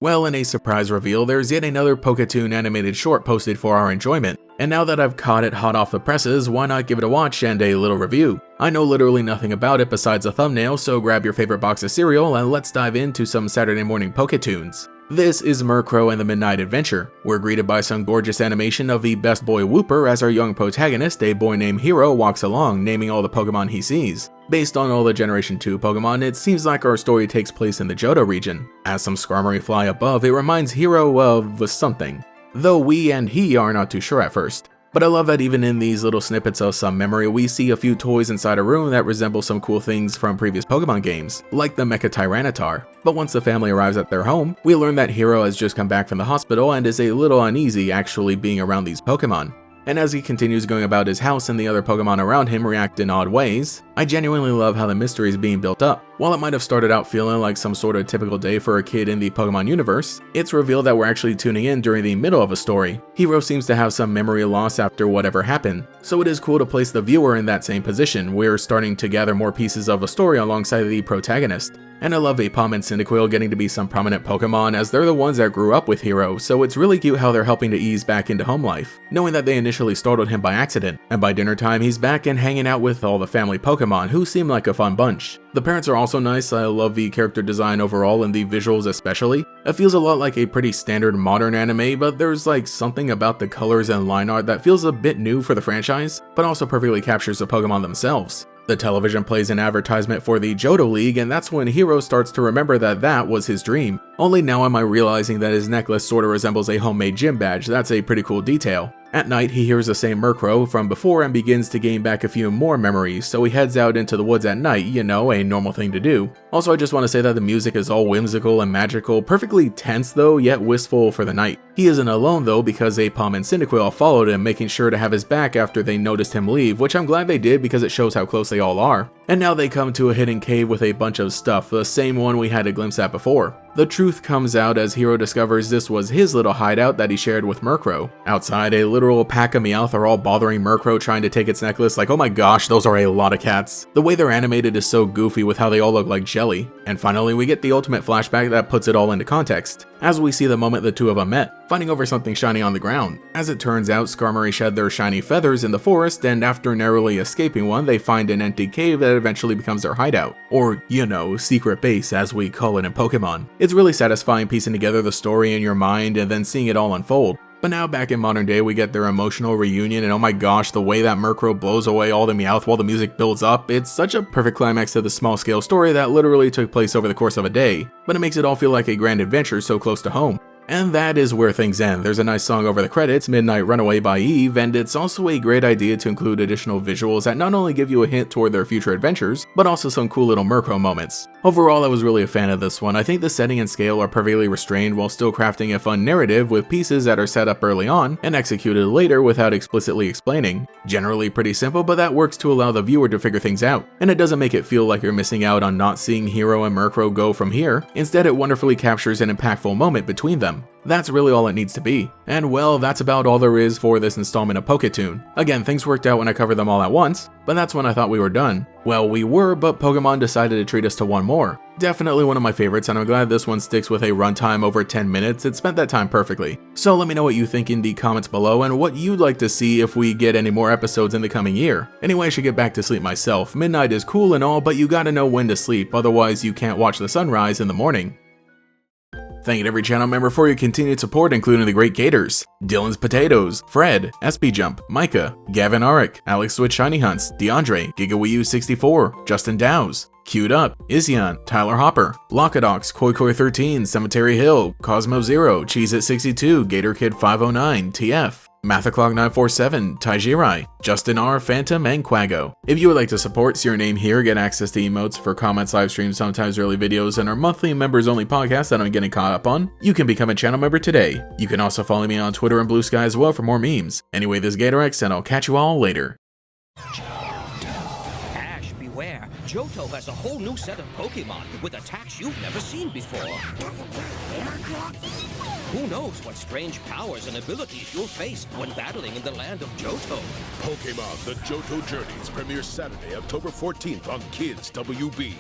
Well, in a surprise reveal, there's yet another PokéToon animated short posted for our enjoyment, and now that I've caught it hot off the presses, why not give it a watch and a little review? I know literally nothing about it besides a thumbnail, so grab your favorite box of cereal and let's dive into some Saturday morning PokéToons. This is Murkrow and the Midnight Adventure. We're greeted by some gorgeous animation of the best boy Wooper as our young protagonist, a boy named Hero, walks along, naming all the Pokemon he sees. Based on all the Generation 2 Pokemon, it seems like our story takes place in the Johto region. As some Skarmory fly above, it reminds Hero of something, though we and he are not too sure at first. But I love that even in these little snippets of some memory, we see a few toys inside a room that resemble some cool things from previous Pokemon games, like the Mecha Tyranitar. But once the family arrives at their home, we learn that Hero has just come back from the hospital and is a little uneasy actually being around these Pokemon. And as he continues going about his house and the other Pokemon around him react in odd ways, I genuinely love how the mystery is being built up. While it might have started out feeling like some sort of typical day for a kid in the Pokemon universe, it's revealed that we're actually tuning in during the middle of a story. Hero seems to have some memory loss after whatever happened, so it is cool to place the viewer in that same position. We're starting to gather more pieces of a story alongside the protagonist. And I love Aipom and Cyndaquil getting to be some prominent Pokemon as they're the ones that grew up with Hero, so it's really cute how they're helping to ease back into home life, knowing that they initially startled him by accident, and by dinner time he's back and hanging out with all the family Pokemon who seem like a fun bunch. The parents are also nice. I love the character design overall and the visuals especially. It feels a lot like a pretty standard modern anime, but there's like something about the colors and line art that feels a bit new for the franchise, but also perfectly captures the Pokemon themselves. The television plays an advertisement for the Johto League, and that's when Hero starts to remember that that was his dream. Only now am I realizing that his necklace sorta resembles a homemade gym badge. That's a pretty cool detail. At night, he hears the same Murkrow from before and begins to gain back a few more memories, so he heads out into the woods at night, you know, a normal thing to do. Also, I just want to say that the music is all whimsical and magical, perfectly tense though, yet wistful for the night. He isn't alone though, because Aipom and Cyndaquil followed him, making sure to have his back after they noticed him leave, which I'm glad they did because it shows how close they all are. And now they come to a hidden cave with a bunch of stuff, the same one we had a glimpse at before. The truth comes out as Hero discovers this was his little hideout that he shared with Murkrow. Outside, a literal pack of Meowth are all bothering Murkrow trying to take its necklace, like oh my gosh, those are a lot of cats. The way they're animated is so goofy with how they all look like jelly. And finally, we get the ultimate flashback that puts it all into context, as we see the moment the two of them met, fighting over something shiny on the ground. As it turns out, Skarmory shed their shiny feathers in the forest, and after narrowly escaping one, they find an empty cave that eventually becomes their hideout. Or, you know, secret base as we call it in Pokemon. It's really satisfying piecing together the story in your mind and then seeing it all unfold. But now back in modern day, we get their emotional reunion, and oh my gosh, the way that Murkrow blows away all the Meowth while the music builds up, it's such a perfect climax to the small scale story that literally took place over the course of a day, but it makes it all feel like a grand adventure so close to home. And that is where things end. There's a nice song over the credits, Midnight Runaway by Eve, and it's also a great idea to include additional visuals that not only give you a hint toward their future adventures, but also some cool little Murkrow moments. Overall, I was really a fan of this one. I think the setting and scale are perfectly restrained while still crafting a fun narrative with pieces that are set up early on and executed later without explicitly explaining. Generally pretty simple, but that works to allow the viewer to figure things out, and it doesn't make it feel like you're missing out on not seeing Hero and Murkrow go from here. Instead, it wonderfully captures an impactful moment between them. That's really all it needs to be. And well, that's about all there is for this installment of PokéToon. Again, things worked out when I covered them all at once, but that's when I thought we were done. Well, we were, but Pokemon decided to treat us to one more. Definitely one of my favorites, and I'm glad this one sticks with a runtime over 10 minutes. It spent that time perfectly. So let me know what you think in the comments below and what you'd like to see if we get any more episodes in the coming year. Anyway, I should get back to sleep myself. Midnight is cool and all, but you gotta know when to sleep, otherwise you can't watch the sunrise in the morning. Thank you to every channel member for your continued support, including the Great Gators, Dylan's Potatoes, Fred, SP Jump, Micah, Gavin Arik, Alex Switch Shiny Hunts, DeAndre, GigaWiiU64, Justin Dowes, Queued Up, Isyan, Tyler Hopper, Lockadox, KoiKoi13, Cemetery Hill, Cosmo Zero, Cheez-It62, GatorKid509, TF, Mathaclog947, Taijirai, Justin R, Phantom, and Quago. If you would like to support, see your name here, get access to emotes for comments, live streams, sometimes early videos, and our monthly members only podcast that I'm getting caught up on, you can become a channel member today. You can also follow me on Twitter and Blue Sky as well for more memes. Anyway, this is GatorX, and I'll catch you all later. Ash, beware. Johto has a whole new set of Pokemon with attacks you've never seen before. Who knows what strange powers and abilities you'll face when battling in the land of Johto. Pokémon The Johto Journeys premieres Saturday, October 14th on Kids WB.